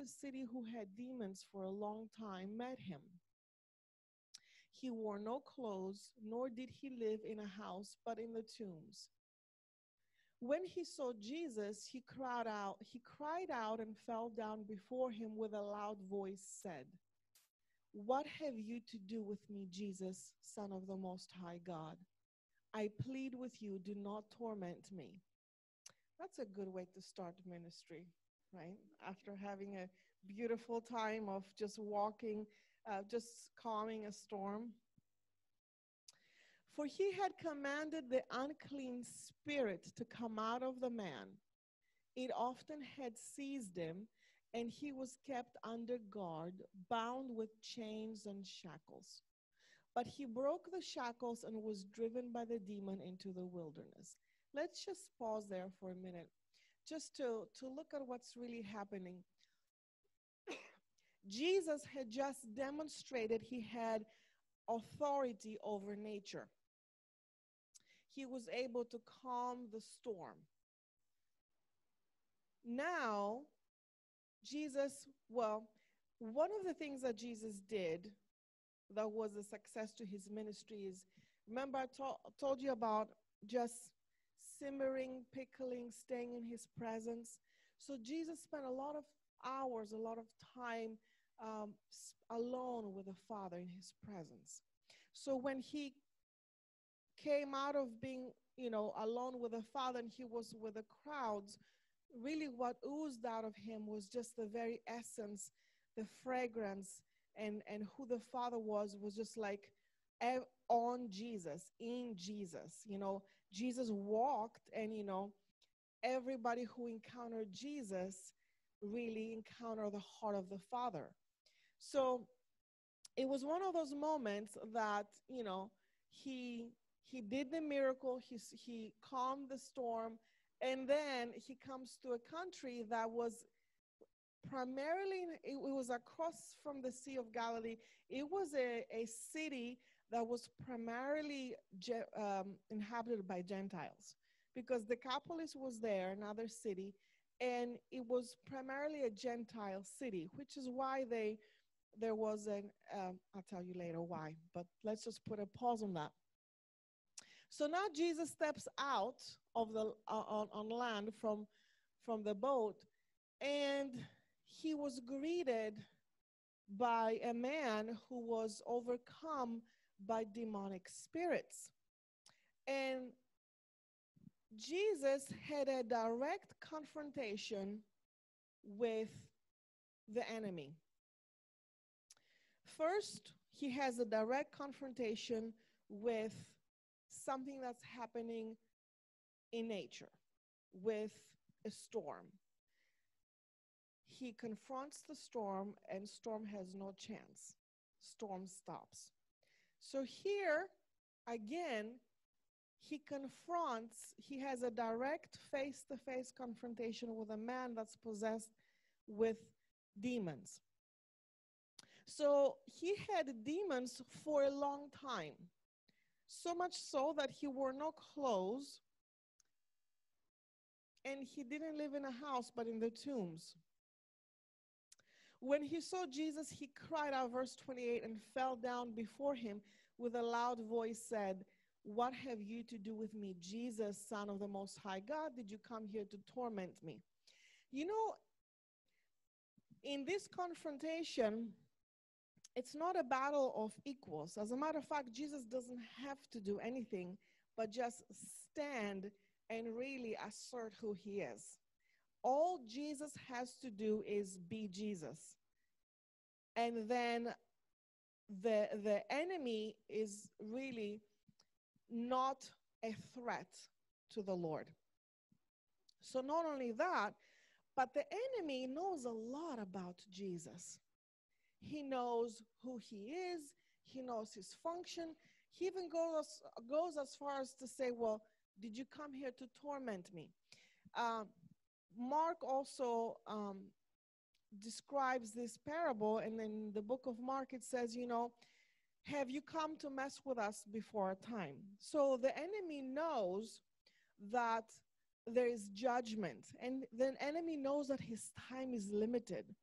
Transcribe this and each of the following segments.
the city who had demons for a long time met him. He wore no clothes, nor did he live in a house, but in the tombs. When he saw Jesus, he cried out and fell down before him with a loud voice, said, "What have you to do with me, Jesus, Son of the Most High God? I plead with you, do not torment me." That's a good way to start ministry, right? After having a beautiful time of just walking, just calming a storm. For he had commanded the unclean spirit to come out of the man. It often had seized him, and he was kept under guard, bound with chains and shackles. But he broke the shackles and was driven by the demon into the wilderness. Let's just pause there for a minute, just to look at what's really happening. Jesus had just demonstrated he had authority over nature. He was able to calm the storm. Now, one of the things that Jesus did that was a success to his ministry is, remember I told you about just simmering, pickling, staying in his presence. So Jesus spent a lot of hours, a lot of time alone with the Father in his presence. So when he came out of being, alone with the Father and he was with the crowds, really what oozed out of him was just the very essence, the fragrance, and who the Father was just like on Jesus, in Jesus. Jesus walked, and everybody who encountered Jesus really encountered the heart of the Father. So it was one of those moments that he did the miracle. He calmed the storm, and then he comes to a country that was primarily, it was across from the Sea of Galilee. It was a city that was primarily inhabited by Gentiles, because Decapolis was there, another city, and it was primarily a Gentile city, which is why there was I'll tell you later why, but let's just put a pause on that. So now Jesus steps out of the on land from the boat, and he was greeted by a man who was overcome by demonic spirits. And Jesus had a direct confrontation with the enemy. First, he has a direct confrontation with something that's happening in nature, with a storm. He confronts the storm, and storm has no chance. Storm stops. So here, again, he has a direct face-to-face confrontation with a man that's possessed with demons. So he had demons for a long time, so much so that he wore no clothes, and he didn't live in a house, but in the tombs. When he saw Jesus, he cried out, verse 28, and fell down before him with a loud voice, said, "What have you to do with me, Jesus, Son of the Most High God? Did you come here to torment me?" In this confrontation, it's not a battle of equals. As a matter of fact, Jesus doesn't have to do anything but just stand and really assert who he is. All Jesus has to do is be Jesus. And then the enemy is really not a threat to the Lord. So not only that, but the enemy knows a lot about Jesus. He knows who he is. He knows his function. He even goes as far as to say, "Well, did you come here to torment me?" Mark also describes this parable, and in the book of Mark it says, "Have you come to mess with us before our time?" So the enemy knows that there is judgment, and the enemy knows that his time is limited,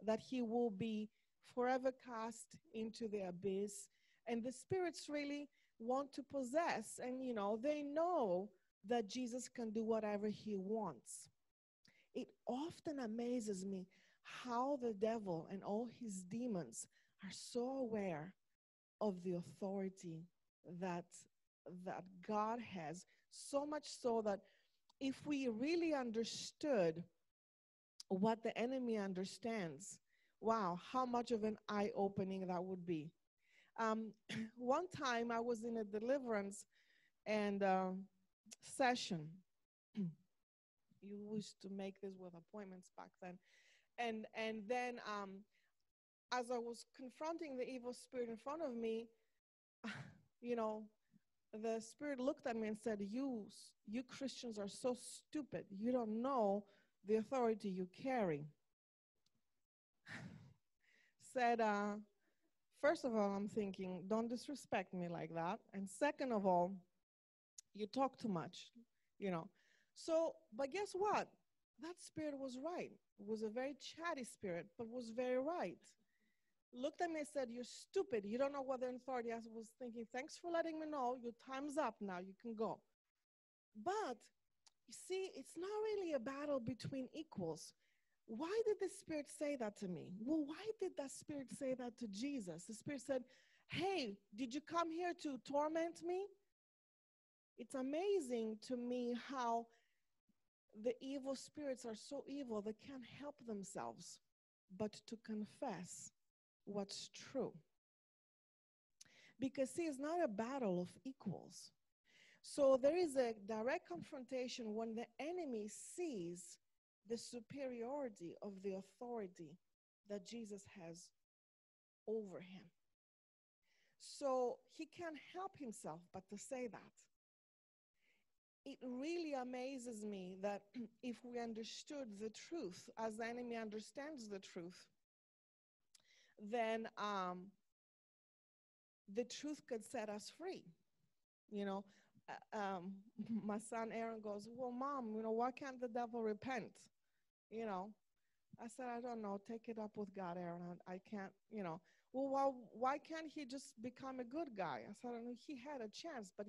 that he will be forever cast into the abyss. And the spirits really want to possess, and they know that Jesus can do whatever he wants. It often amazes me how the devil and all his demons are so aware of the authority that God has, so much so that if we really understood what the enemy understands, wow, how much of an eye-opening that would be. One time I was in a deliverance and session. You used to make this with appointments back then. And then as I was confronting the evil spirit in front of me, you know, the spirit looked at me and said, you Christians are so stupid. You don't know the authority you carry. Said, first of all, I'm thinking, don't disrespect me like that. And second of all, you talk too much, you know. So, but guess what? That spirit was right. It was a very chatty spirit, but was very right. Looked at me and said, you're stupid. You don't know what the authority is. I was thinking, thanks for letting me know. Your time's up now. You can go. But, you see, it's not really a battle between equals. Why did the Spirit say that to me? Well, why did that Spirit say that to Jesus? The Spirit said, hey, did you come here to torment me? It's amazing to me how the evil spirits are so evil they can't help themselves but to confess what's true. Because, see, it's not a battle of equals. So there is a direct confrontation when the enemy sees the superiority of the authority that Jesus has over him. So he can't help himself but to say that. It really amazes me that if we understood the truth as the enemy understands the truth, then the truth could set us free. You know, my son Aaron goes, well, Mom, why can't the devil repent? I said, I don't know. Take it up with God, Aaron. I can't. Well, why can't he just become a good guy? I said, he had a chance, but,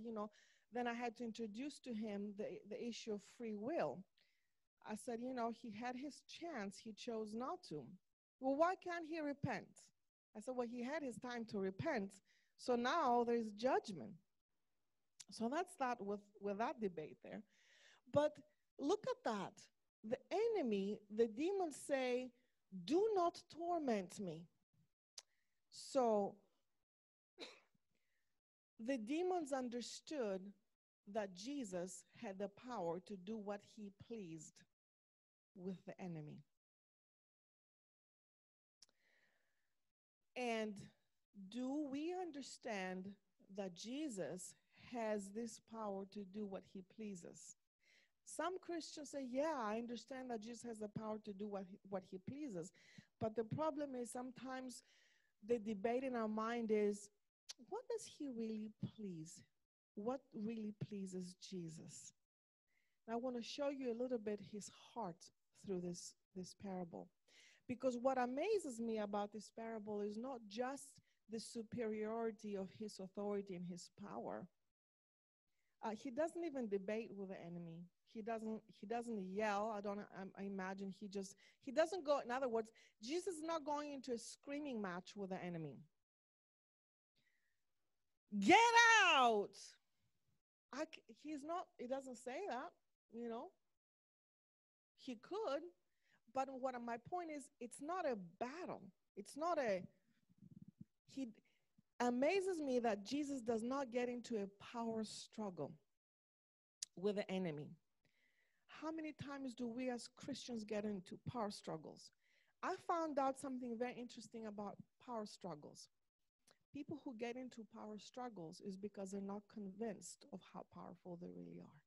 then I had to introduce to him the issue of free will. I said, he had his chance. He chose not to. Well, why can't he repent? I said, well, he had his time to repent. So now there's judgment. So that's that with that debate there. But look at that. The enemy, the demons say, do not torment me. So the demons understood that Jesus had the power to do what he pleased with the enemy. And do we understand that Jesus has this power to do what he pleases? Some Christians say, yeah, I understand that Jesus has the power to do what he pleases. But the problem is sometimes the debate in our mind is, what does he really please? What really pleases Jesus? And I want to show you a little bit his heart through this parable. Because what amazes me about this parable is not just the superiority of his authority and his power. He doesn't even debate with the enemy. He doesn't yell. I imagine he doesn't go, in other words, Jesus is not going into a screaming match with the enemy. Get out! He doesn't say that, He could, but my point is, it's not a battle. He amazes me that Jesus does not get into a power struggle with the enemy. How many times do we as Christians get into power struggles? I found out something very interesting about power struggles. People who get into power struggles is because they're not convinced of how powerful they really are.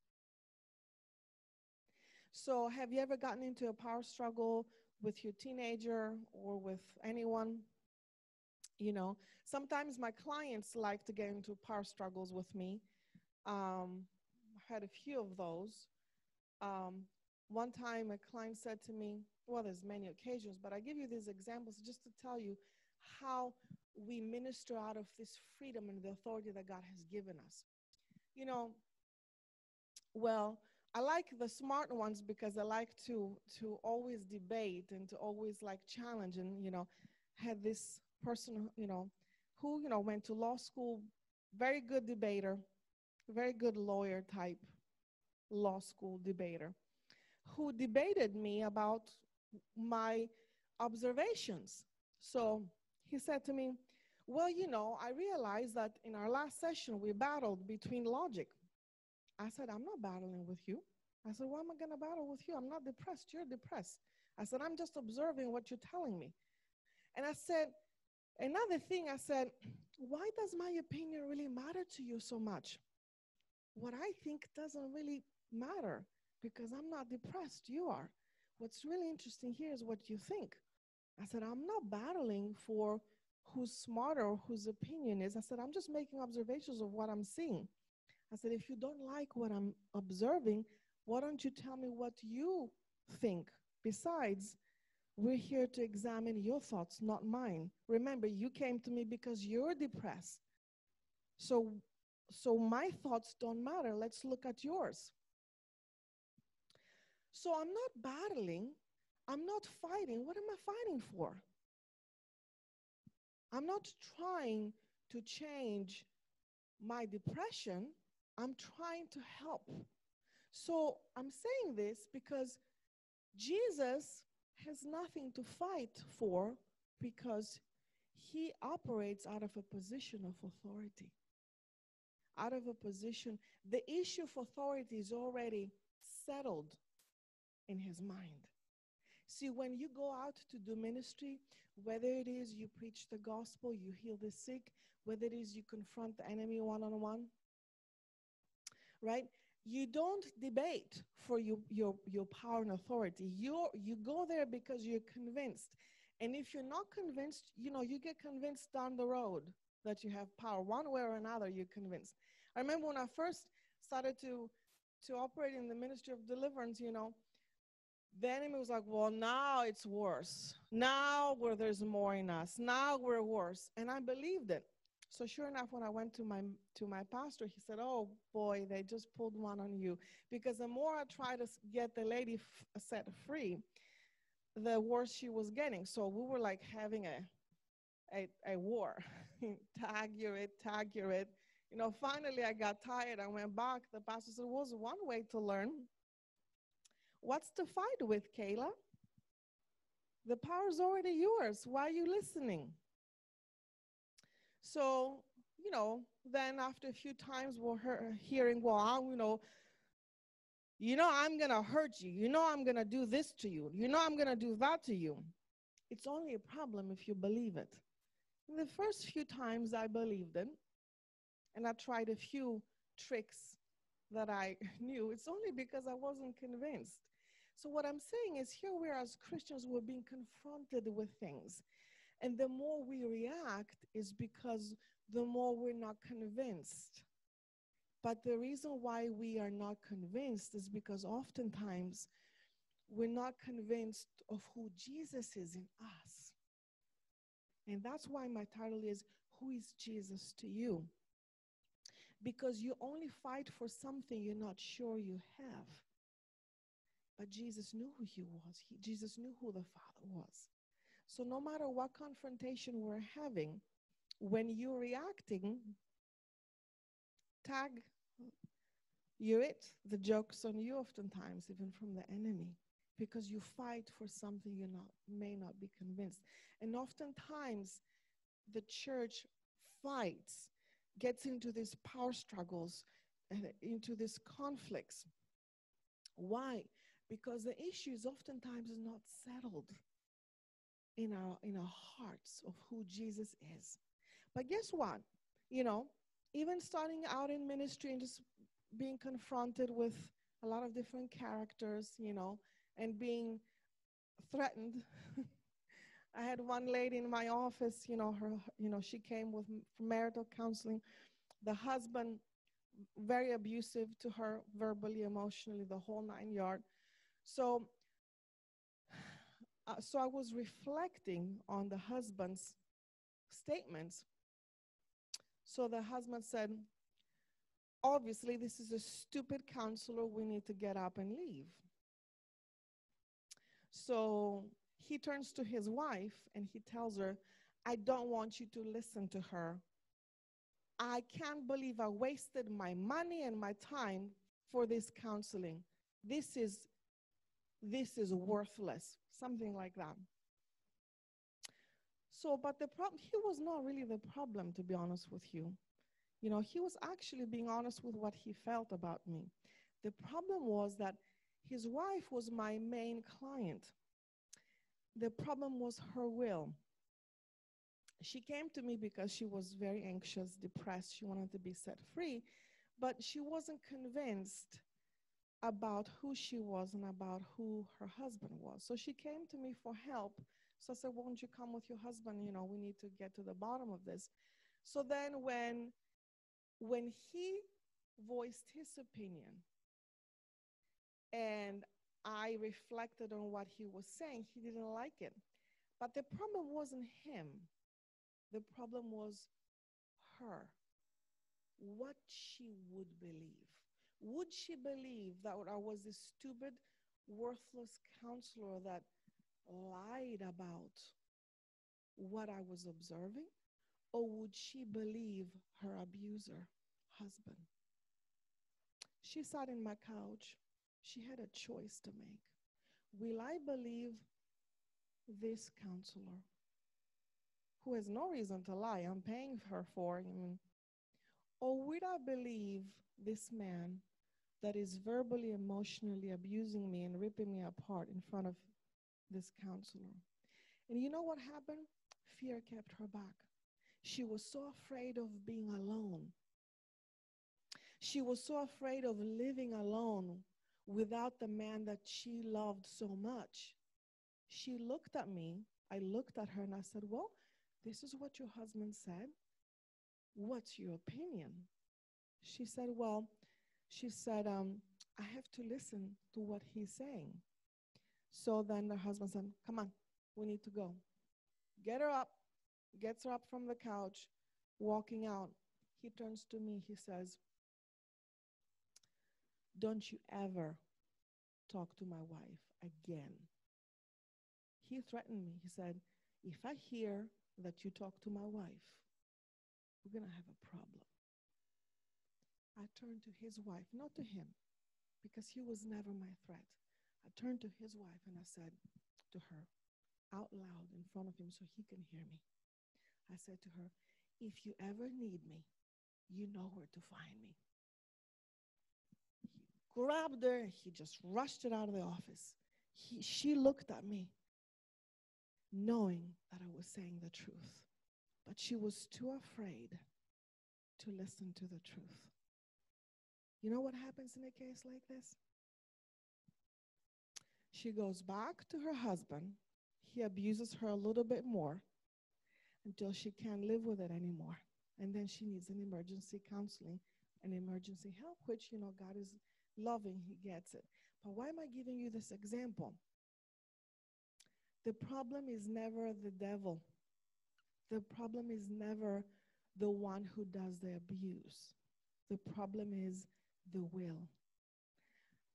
So have you ever gotten into a power struggle with your teenager or with anyone? Sometimes my clients like to get into power struggles with me. I've had a few of those. One time a client said to me, well, there's many occasions, but I give you these examples just to tell you how we minister out of this freedom and the authority that God has given us. You know, well, I like the smart ones because I like to always debate and to always like challenge. And had this person who went to law school, very good debater, very good lawyer type law school debater, who debated me about my observations. So he said to me, well, I realized that in our last session we battled between logic. I said, I'm not battling with you. I said, why am I going to battle with you? I'm not depressed. You're depressed. I said, I'm just observing what you're telling me. And I said, another thing, I said, why does my opinion really matter to you so much? What I think doesn't really matter because I'm not depressed. You are. What's really interesting here is what you think. I said, I'm not battling for who's smarter or whose opinion is. I said, I'm just making observations of what I'm seeing. I said, if you don't like what I'm observing, why don't you tell me what you think? Besides, we're here to examine your thoughts, not mine. Remember, you came to me because you're depressed. So my thoughts don't matter. Let's look at yours. So I'm not battling. I'm not fighting. What am I fighting for? I'm not trying to change my depression. I'm trying to help. So I'm saying this because Jesus has nothing to fight for because he operates out of a position of authority. Out of a position, the issue of authority is already settled in his mind. See, when you go out to do ministry, whether it is you preach the gospel, you heal the sick, whether it is you confront the enemy one-on-one, right? You don't debate for your power and authority. You go there because you're convinced. And if you're not convinced, you get convinced down the road that you have power. One way or another, you're convinced. I remember when I first started to operate in the ministry of deliverance, the enemy was like, well, now it's worse. Now where there's more in us. Now we're worse. And I believed it. So sure enough, when I went to my pastor, he said, oh, boy, they just pulled one on you. Because the more I tried to get the lady set free, the worse she was getting. So we were like having a war. Tag you're it. Finally I got tired. I went back. The pastor said, well, was one way to learn. What's to fight with, Kayla? The power's already yours. Why are you listening? So, then after a few times we're hearing, well, I'm going to hurt you. I'm going to do this to you. I'm going to do that to you. It's only a problem if you believe it. And the first few times I believed it, and I tried a few tricks that I knew. It's only because I wasn't convinced. So what I'm saying is here we are as Christians, we're being confronted with things. And the more we react is because the more we're not convinced. But the reason why we are not convinced is because oftentimes we're not convinced of who Jesus is in us. And that's why my title is, Who is Jesus to You? Because you only fight for something you're not sure you have. But Jesus knew who he was. Jesus knew who the Father was. So no matter what confrontation we're having, when you're reacting, tag you're it. The joke's on you oftentimes, even from the enemy, because you fight for something you may not be convinced. And oftentimes, the church fights, gets into these power struggles, into these conflicts. Why? Because the issue is oftentimes not settled in our hearts of who Jesus is. But guess what? Even starting out in ministry and just being confronted with a lot of different characters, and being threatened. I had one lady in my office, she came with marital counseling. The husband, very abusive to her, verbally, emotionally, the whole 9 yards. So So I was reflecting on the husband's statements. So the husband said, obviously, this is a stupid counselor. We need to get up and leave. So he turns to his wife and he tells her, I don't want you to listen to her. I can't believe I wasted my money and my time for this counseling. This is this is worthless. Something like that. So, but the problem, he was not really the problem, to be honest with you. You know, he was actually being honest with what he felt about me. The problem was that his wife was my main client. The problem was her will. She came to me because she was very anxious, depressed. She wanted to be set free, but she wasn't convinced about who she was and about who her husband was. So she came to me for help. So I said, won't you come with your husband? You know, we need to get to the bottom of this. So then when he voiced his opinion and I reflected on what he was saying, he didn't like it. But the problem wasn't him. The problem was her, what she would believe. Would she believe that I was a stupid, worthless counselor that lied about what I was observing? Or would she believe her abuser husband? She sat in my couch. She had a choice to make. Will I believe this counselor who has no reason to lie? I'm paying her for him. Or would I believe this man that is verbally, emotionally abusing me and ripping me apart in front of this counselor? And you know what happened? Fear kept her back. She was so afraid of being alone. She was so afraid of living alone without the man that she loved so much. She looked at me. I looked at her and I said, well, this is what your husband said. What's your opinion? She said, well, I have to listen to what he's saying. So then her husband said, come on, we need to go. Get her up, gets her up from the couch, walking out. He turns to me, he says, don't you ever talk to my wife again. He threatened me. He said, if I hear that you talk to my wife, we're going to have a problem. I turned to his wife, not to him, because he was never my threat. I turned to his wife and I said to her out loud in front of him so he can hear me. I said to her, if you ever need me, you know where to find me. He grabbed her, he just rushed her out of the office. She looked at me, knowing that I was saying the truth, but she was too afraid to listen to the truth. You know what happens in a case like this? She goes back to her husband. He abuses her a little bit more until she can't live with it anymore. And then she needs an emergency counseling and emergency help, which, you know, God is loving. He gets it. But why am I giving you this example? The problem is never the devil. The problem is never the one who does the abuse. The problem is the will.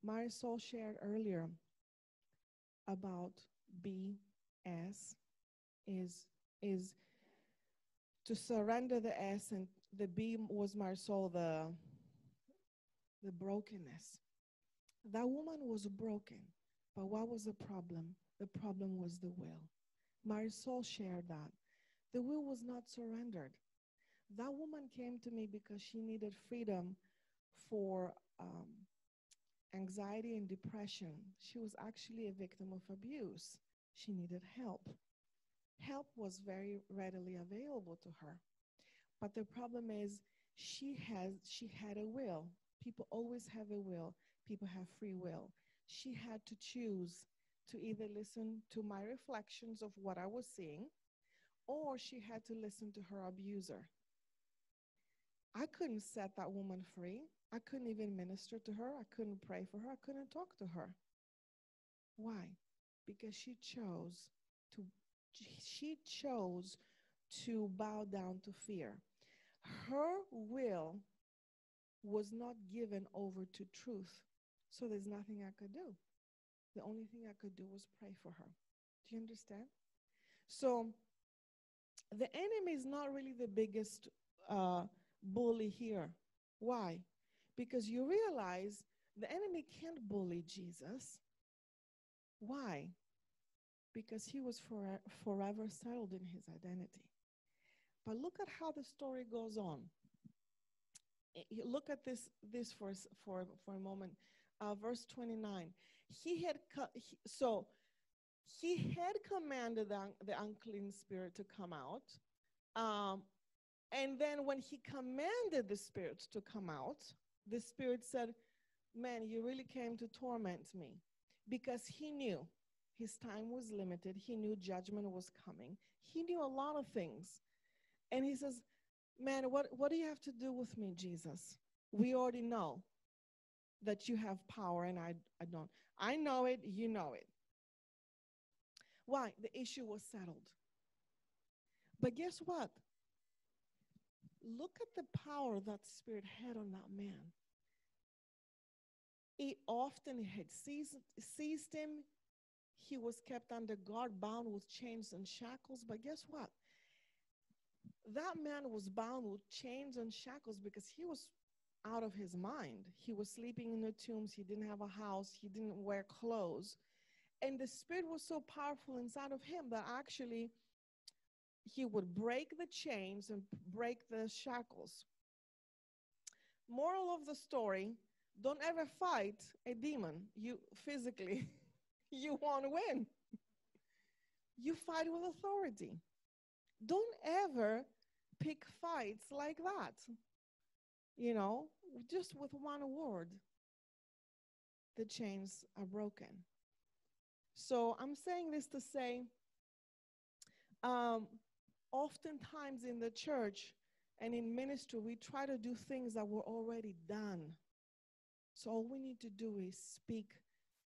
Marisol shared earlier about BS is to surrender the S, and the B was Marisol, the brokenness. That woman was broken, but what was the problem? The problem was the will. Marisol shared that. The will was not surrendered. That woman came to me because she needed freedom for anxiety and depression. She was actually a victim of abuse. She needed help. Help was very readily available to her. But the problem is she had a will. People always have a will. People have free will. She had to choose to either listen to my reflections of what I was seeing, or she had to listen to her abuser. I couldn't set that woman free. I couldn't even minister to her. I couldn't pray for her. I couldn't talk to her. Why? because to she chose to bow down to fear. Her will was not given over to truth. So there's nothing I could do. The only thing I could do was pray for her. Do you understand? So the enemy is not really the biggest bully here. Why? Because you realize the enemy can't bully Jesus. Why? Because he was forever settled in his identity. But look at how the story goes on. Look at this for a moment. Verse 29. He had commanded the unclean spirit to come out. And then when he commanded the spirits to come out, the spirit said, man, you really came to torment me. Because he knew his time was limited. He knew judgment was coming. He knew a lot of things. And he says, man, what do you have to do with me, Jesus? We already know that you have power and I don't. I know it, you know it. Why? The issue was settled. But guess what? Look at the power that spirit had on that man. It often had seized him. He was kept under guard, bound with chains and shackles. But guess what? That man was bound with chains and shackles because he was out of his mind. He was sleeping in the tombs. He didn't have a house. He didn't wear clothes. And the spirit was so powerful inside of him that actually he would break the chains and break the shackles. Moral of the story, don't ever fight a demon. You physically, you won't win. You fight with authority. Don't ever pick fights like that. You know, just with one word, the chains are broken. So I'm saying this to say, oftentimes in the church and in ministry, we try to do things that were already done. So all we need to do is speak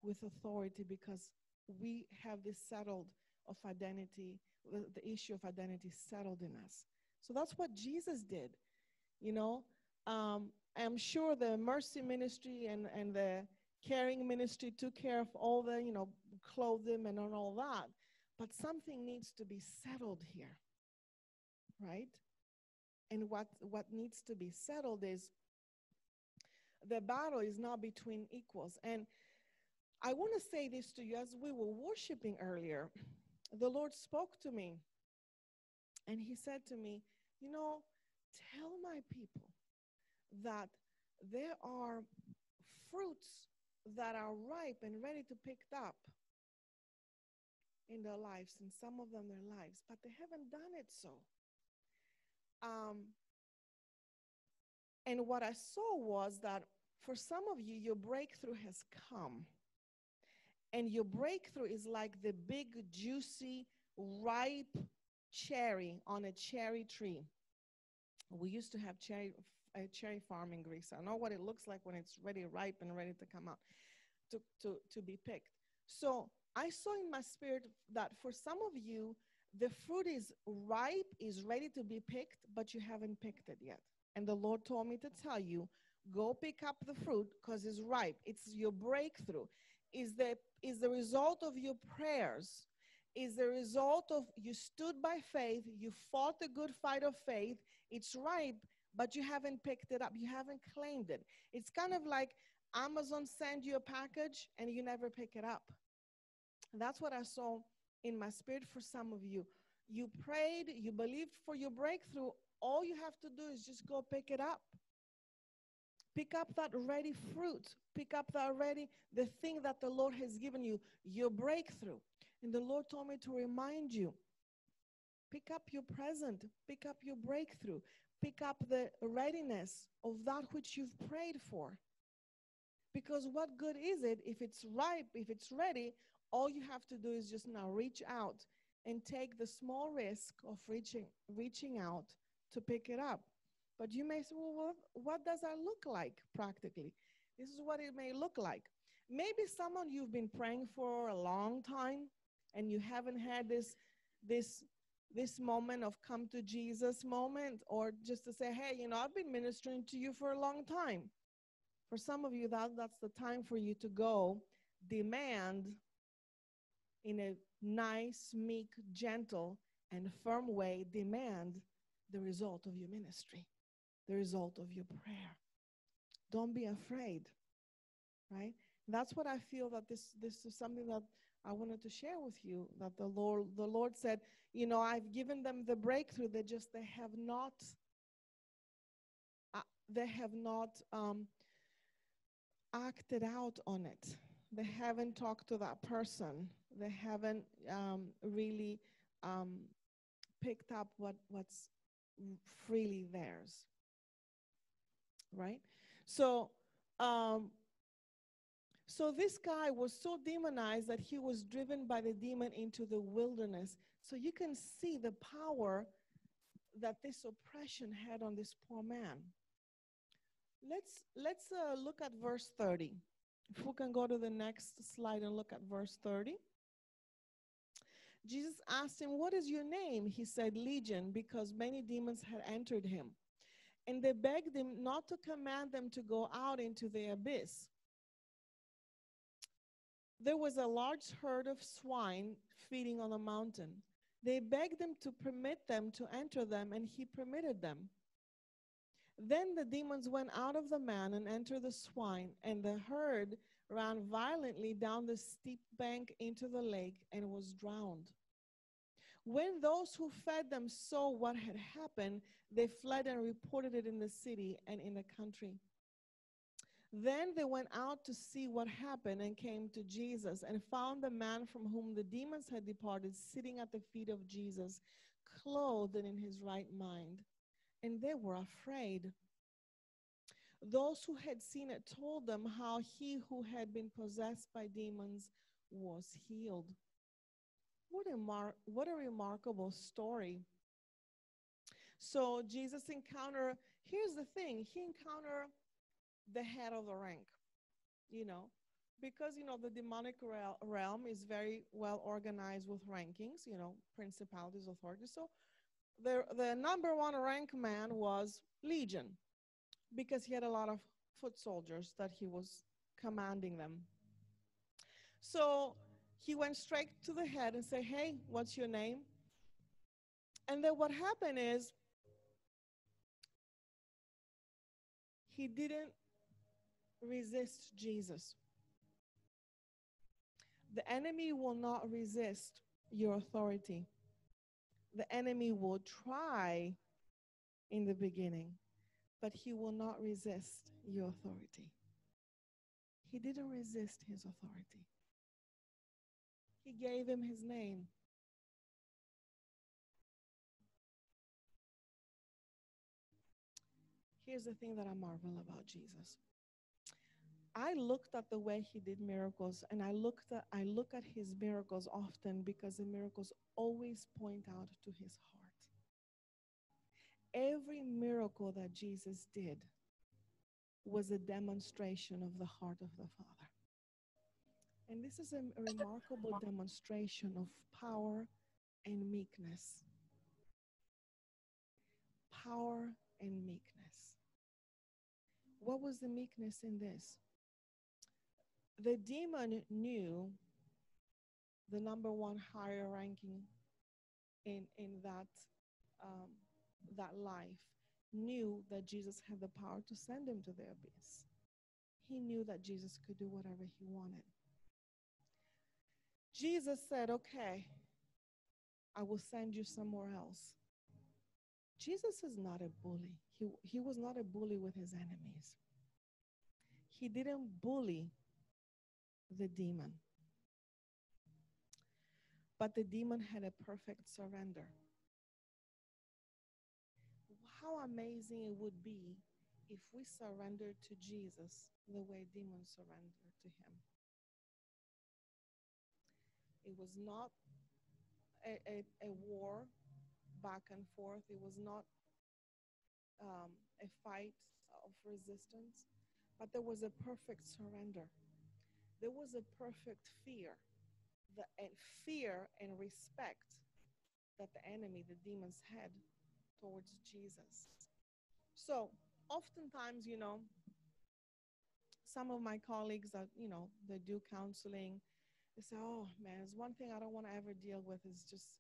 with authority because we have this settled of identity, the issue of identity settled in us. So that's what Jesus did, you know. I'm sure the mercy ministry and the caring ministry took care of all the, clothe them and all that. But something needs to be settled here, right? And what needs to be settled is the battle is not between equals. And I want to say this to you. As we were worshiping earlier, the Lord spoke to me, and he said to me, tell my people that there are fruits that are ripe and ready to pick up in their lives, and some of them their lives, but they haven't done it so. And what I saw was that for some of you, your breakthrough has come. And your breakthrough is like the big, juicy, ripe cherry on a cherry tree. We used to have a cherry farm in Greece. I know what it looks like when it's ready, ripe, and ready to come out, to be picked. So I saw in my spirit that for some of you, the fruit is ripe, is ready to be picked, but you haven't picked it yet. And the Lord told me to tell you, go pick up the fruit because it's ripe. It's your breakthrough. Is the result of your prayers. Is the result of you stood by faith, you fought the good fight of faith. It's ripe, but you haven't picked it up. You haven't claimed it. It's kind of like Amazon sends you a package and you never pick it up. And that's what I saw in my spirit for some of you. You prayed, you believed for your breakthrough. All you have to do is just go pick it up. Pick up that ready fruit. Pick up the thing that the Lord has given you, your breakthrough. And the Lord told me to remind you, pick up your present, pick up your breakthrough, pick up the readiness of that which you've prayed for. Because what good is it if it's ripe, if it's ready, all you have to do is just now reach out and take the small risk of reaching out to pick it up. But you may say, well, what does that look like practically? This is what it may look like. Maybe someone you've been praying for a long time and you haven't had this this moment of come to Jesus moment, or just to say, hey, I've been ministering to you for a long time. For some of you, that's the time for you to go demand in a nice, meek, gentle, and firm way, demand the result of your ministry, the result of your prayer. Don't be afraid, right? That's what I feel that this is something that I wanted to share with you, that the Lord said, I've given them the breakthrough. They have not they have not acted out on it. They haven't talked to that person. They haven't really um, picked up what's freely theirs, right? So, um, so this guy was so demonized that he was driven by the demon into the wilderness. So you can see the power that this oppression had on this poor man. Let's look at verse 30. If we can go to the next slide and look at verse 30. Jesus asked him, "What is your name?" He said, "Legion," because many demons had entered him. And they begged him not to command them to go out into the abyss. There was a large herd of swine feeding on a mountain. They begged him to permit them to enter them, and he permitted them. Then the demons went out of the man and entered the swine, and the herd ran violently down the steep bank into the lake and was drowned. When those who fed them saw what had happened, they fled and reported it in the city and in the country. Then they went out to see what happened and came to Jesus and found the man from whom the demons had departed sitting at the feet of Jesus, clothed and in his right mind. And they were afraid. Those who had seen it told them how he who had been possessed by demons was healed. What a remarkable story. So Jesus here's the thing, he encountered the head of the rank, you know, because, the demonic realm is very well organized with rankings, principalities, authorities. So the number one rank man was Legion, because he had a lot of foot soldiers that he was commanding them. So he went straight to the head and said, "Hey, what's your name?" And then what happened is he didn't resist Jesus. The enemy will not resist your authority. The enemy will try in the beginning, but he will not resist your authority. He didn't resist his authority. He gave him his name. Here's the thing that I marvel about Jesus. I looked at the way he did miracles, and I look at his miracles often because the miracles always point out to his heart. Every miracle that Jesus did was a demonstration of the heart of the Father. And this is a remarkable demonstration of power and meekness. Power and meekness. What was the meekness in this? The demon knew the number one higher ranking in that life, knew that Jesus had the power to send him to the abyss. He knew that Jesus could do whatever he wanted. Jesus said, "Okay, I will send you somewhere else." Jesus is not a bully. He was not a bully with his enemies. He didn't bully the demon. But the demon had a perfect surrender. How amazing it would be if we surrendered to Jesus the way demons surrendered to him. It was not a war back and forth. It was not a fight of resistance, but there was a perfect surrender. There was a perfect fear, and fear and respect that the enemy, the demons, had towards Jesus. So oftentimes, some of my colleagues that, they do counseling, they say, oh man, it's one thing I don't want to ever deal with is just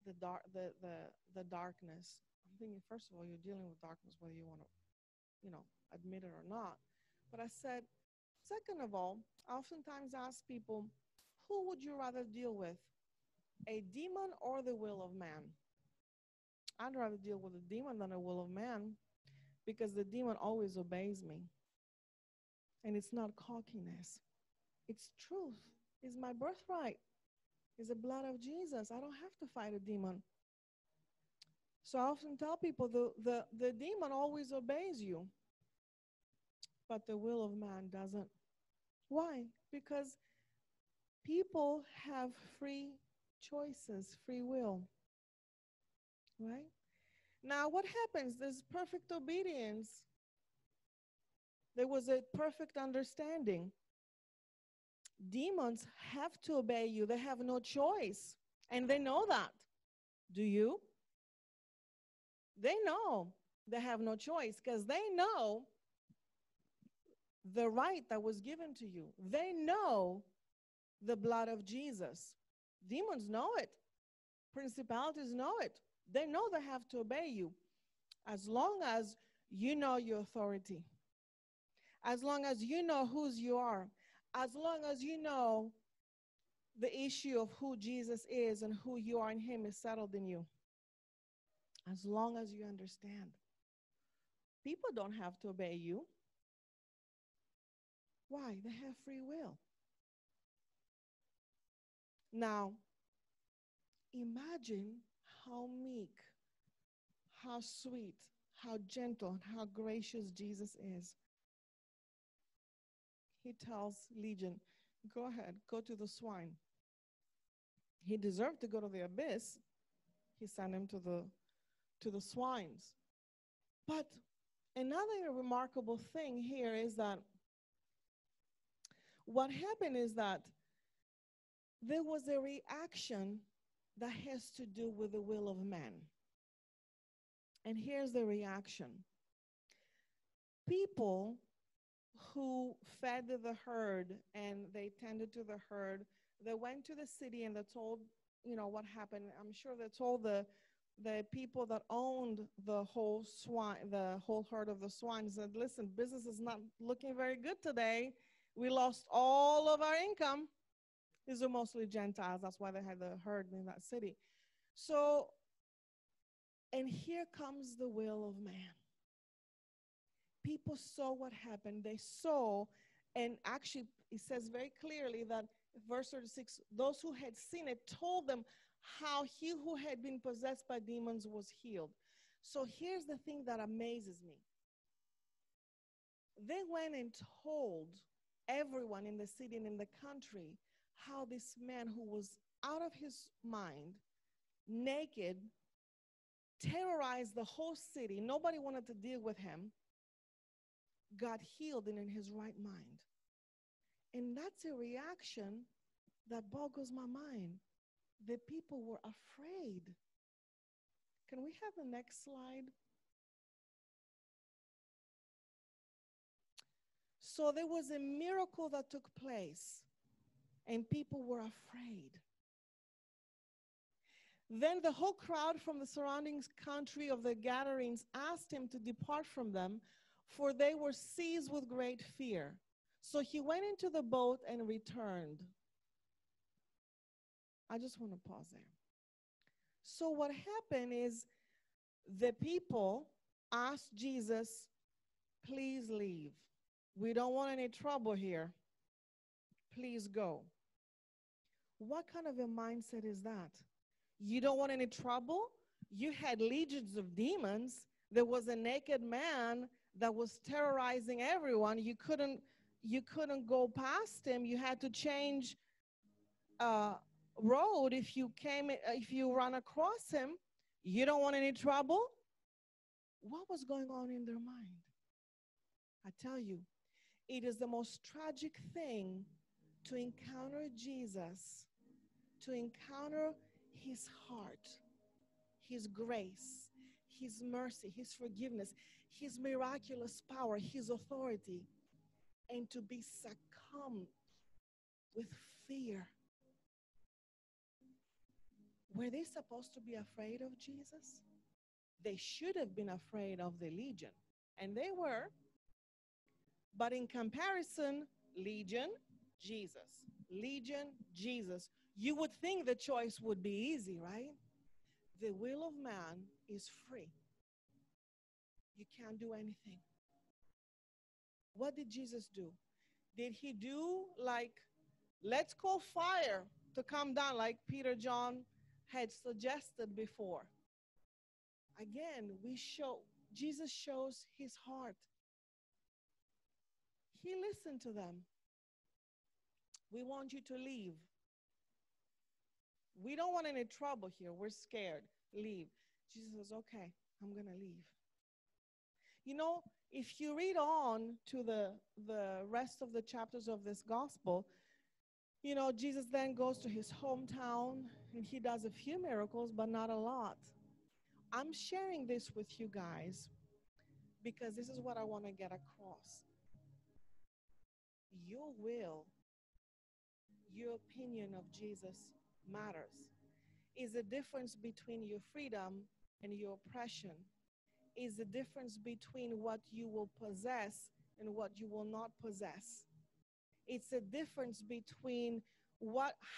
the darkness. I'm thinking, first of all, you're dealing with darkness whether you want to, admit it or not. But I said, second of all, I oftentimes ask people, who would you rather deal with, a demon or the will of man? I'd rather deal with a demon than a will of man, because the demon always obeys me. And it's not cockiness. It's truth. It's my birthright. It's the blood of Jesus. I don't have to fight a demon. So I often tell people the demon always obeys you, but the will of man doesn't. Why? Because people have free choices, free will, right? Now, what happens? There's perfect obedience. There was a perfect understanding. Demons have to obey you. They have no choice. And they know that. Do you? They know they have no choice because they know the right that was given to you. They know the blood of Jesus. Demons know it. Principalities know it. They know they have to obey you as long as you know your authority, as long as you know whose you are, as long as you know the issue of who Jesus is and who you are in him is settled in you. As long as you understand. People don't have to obey you. Why? They have free will. Now, imagine how meek, how sweet, how gentle, and how gracious Jesus is. He tells Legion, go ahead, go to the swine. He deserved to go to the abyss. He sent him to the swines. But another remarkable thing here is that what happened is that there was a reaction that has to do with the will of man. And here's the reaction. People who fed the herd and they tended to the herd, they went to the city and they told, what happened. I'm sure they told the people that owned the whole herd of the swine, said, listen, business is not looking very good today. We lost all of our income. These are mostly Gentiles. That's why they had the herd in that city. So, and here comes the will of man. People saw what happened. They saw, and actually it says very clearly that verse 36, those who had seen it told them how he who had been possessed by demons was healed. So here's the thing that amazes me. They went and told everyone in the city and in the country how this man who was out of his mind, naked, terrorized the whole city, nobody wanted to deal with him, got healed and in his right mind. And that's a reaction that boggles my mind. The people were afraid. Can we have the next slide? So there was a miracle that took place, and people were afraid. Then the whole crowd from the surrounding country of the Gadarenes asked him to depart from them, for they were seized with great fear. So he went into the boat and returned. I just want to pause there. So what happened is the people asked Jesus, please leave. We don't want any trouble here. Please go. What kind of a mindset is that? You don't want any trouble? You had legions of demons. There was a naked man that was terrorizing everyone. You couldn't go past him. You had to change road if you run across him. You don't want any trouble? What was going on in their mind? I tell you, it is the most tragic thing to encounter Jesus, to encounter his heart, his grace, his mercy, his forgiveness, his miraculous power, his authority, and to be succumbed with fear. Were they supposed to be afraid of Jesus? They should have been afraid of the legion, and they were. But in comparison, legion, Jesus, legion, Jesus. You would think the choice would be easy, right? The will of man is free. You can't do anything. What did Jesus do? Did he do like, let's call fire to come down like Peter John had suggested before? Again, Jesus shows his heart. He listened to them. We want you to leave. We don't want any trouble here. We're scared. Leave. Jesus says, okay, I'm going to leave. You know, if you read on to the rest of the chapters of this gospel, you know, Jesus then goes to his hometown and he does a few miracles, but not a lot. I'm sharing this with you guys because this is what I want to get across. Your will, your opinion of Jesus matters. Is the difference between your freedom and your oppression. Is the difference between what you will possess and what you will not possess. It's a difference between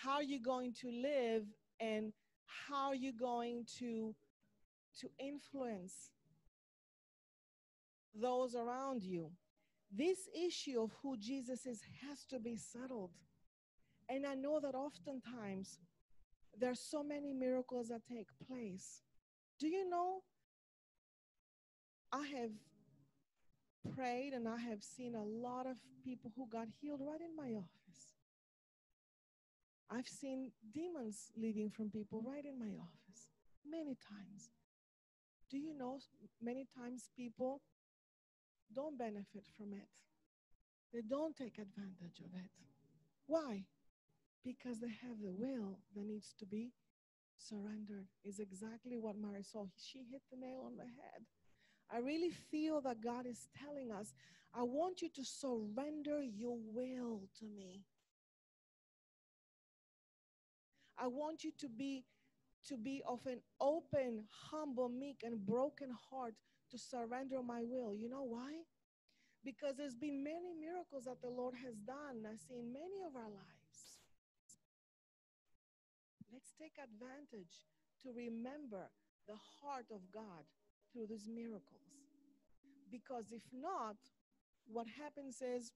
how you're going to live and how you're going to influence those around you. This issue of who Jesus is has to be settled. And I know that oftentimes there's so many miracles that take place. Do you know, I have prayed and I have seen a lot of people who got healed right in my office. I've seen demons leaving from people right in my office many times. Do you know, many times people don't benefit from it. They don't take advantage of it. Why? Because they have the will that needs to be surrendered. Is exactly what Marisol, she hit the nail on the head. I really feel that God is telling us, I want you to surrender your will to me. I want you to be of an open, humble, meek, and broken heart to surrender my will. You know why? Because there's been many miracles that the Lord has done, I see in many of our lives. Let's take advantage to remember the heart of God through these miracles. Because if not, what happens is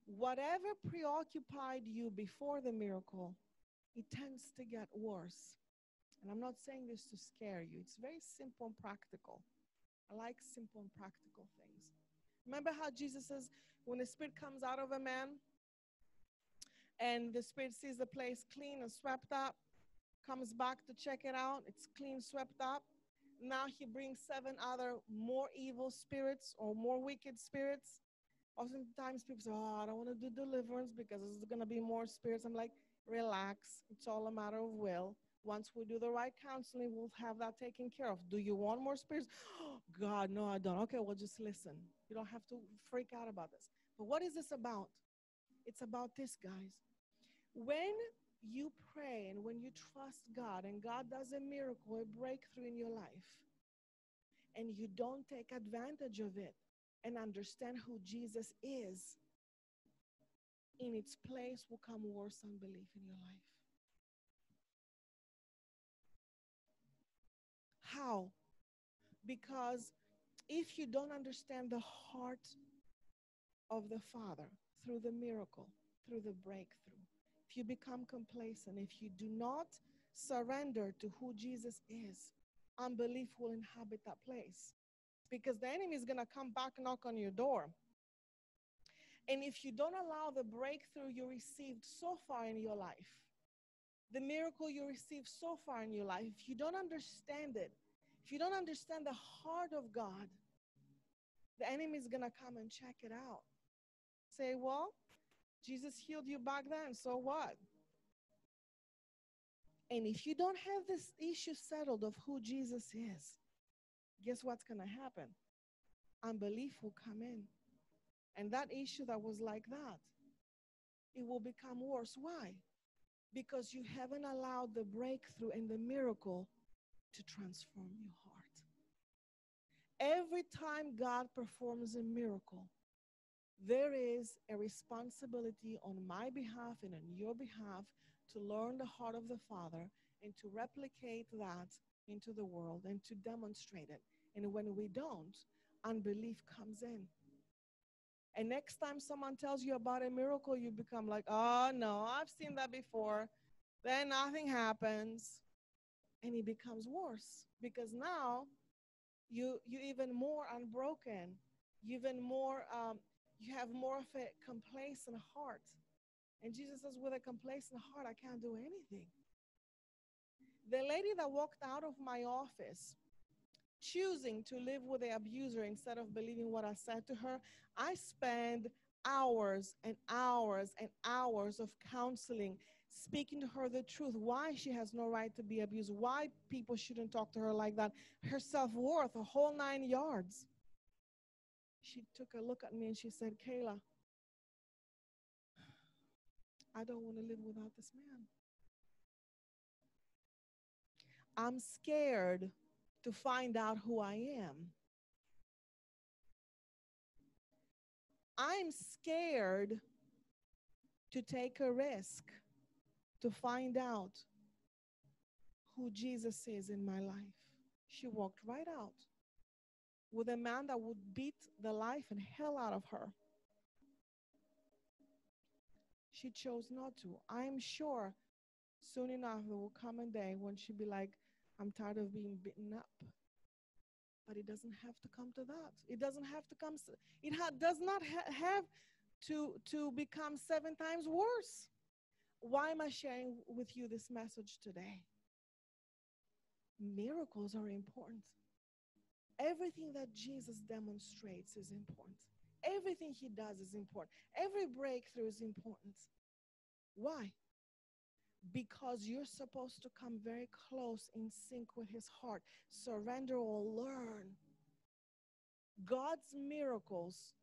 whatever preoccupied you before the miracle, it tends to get worse. And I'm not saying this to scare you. It's very simple and practical. I like simple and practical things. Remember how Jesus says, when the spirit comes out of a man and the spirit sees the place clean and swept up, comes back to check it out, it's clean, swept up. Now he brings 7 other more evil spirits or more wicked spirits. Oftentimes people say, oh, I don't want to do deliverance because there's going to be more spirits. I'm like, relax. It's all a matter of will. Once we do the right counseling, we'll have that taken care of. Do you want more spirits? Oh, God, no, I don't. Okay, well, just listen. You don't have to freak out about this. But what is this about? It's about this, guys. When you pray and when you trust God and God does a miracle, a breakthrough in your life, and you don't take advantage of it and understand who Jesus is, in its place will come worse unbelief in your life. How? Because if you don't understand the heart of the Father through the miracle, through the breakthrough, if you become complacent, if you do not surrender to who Jesus is, unbelief will inhabit that place. Because the enemy is going to come back and knock on your door. And if you don't allow the breakthrough you received so far in your life, the miracle you received so far in your life, if you don't understand it, if you don't understand the heart of God, the enemy is going to come and check it out. Say, well, Jesus healed you back then, so what? And if you don't have this issue settled of who Jesus is, guess what's going to happen? Unbelief will come in. And that issue that was like that, it will become worse. Why? Because you haven't allowed the breakthrough and the miracle to transform your heart. Every time God performs a miracle, there is a responsibility on my behalf and on your behalf to learn the heart of the Father and to replicate that into the world and to demonstrate it. And when we don't, unbelief comes in. And next time someone tells you about a miracle, you become like, oh, no, I've seen that before. Then nothing happens. And it becomes worse because now you even more unbroken. You even more, you have more of a complacent heart. And Jesus says, with a complacent heart, I can't do anything. The lady that walked out of my office, choosing to live with the abuser instead of believing what I said to her, I spent hours and hours and hours of counseling, speaking to her the truth, why she has no right to be abused, why people shouldn't talk to her like that, her self-worth, a whole 9 yards. She took a look at me and she said, Kayla, I don't want to live without this man. I'm scared to find out who I am. I'm scared to take a risk to find out who Jesus is in my life. She walked right out with a man that would beat the life and hell out of her. She chose not to. I'm sure soon enough there will come a day when she'll be like, I'm tired of being beaten up. But it doesn't have to come to that. It doesn't have to come, does not have to become 7 times worse. Why am I sharing with you this message today? Miracles are important. Everything that Jesus demonstrates is important. Everything he does is important. Every breakthrough is important. Why? Because you're supposed to come very close in sync with his heart. Surrender or learn. God's miracles,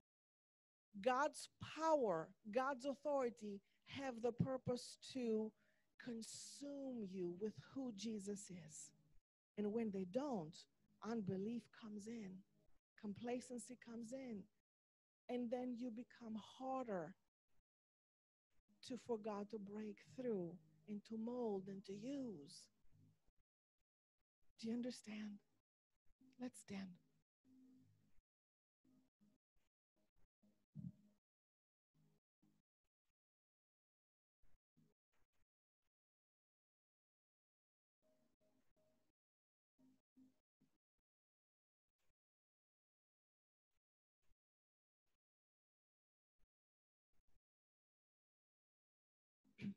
God's power, God's authority have the purpose to consume you with who Jesus is. And when they don't, unbelief comes in, complacency comes in, and then you become harder for God to break through and to mold and to use. Do you understand? Let's stand.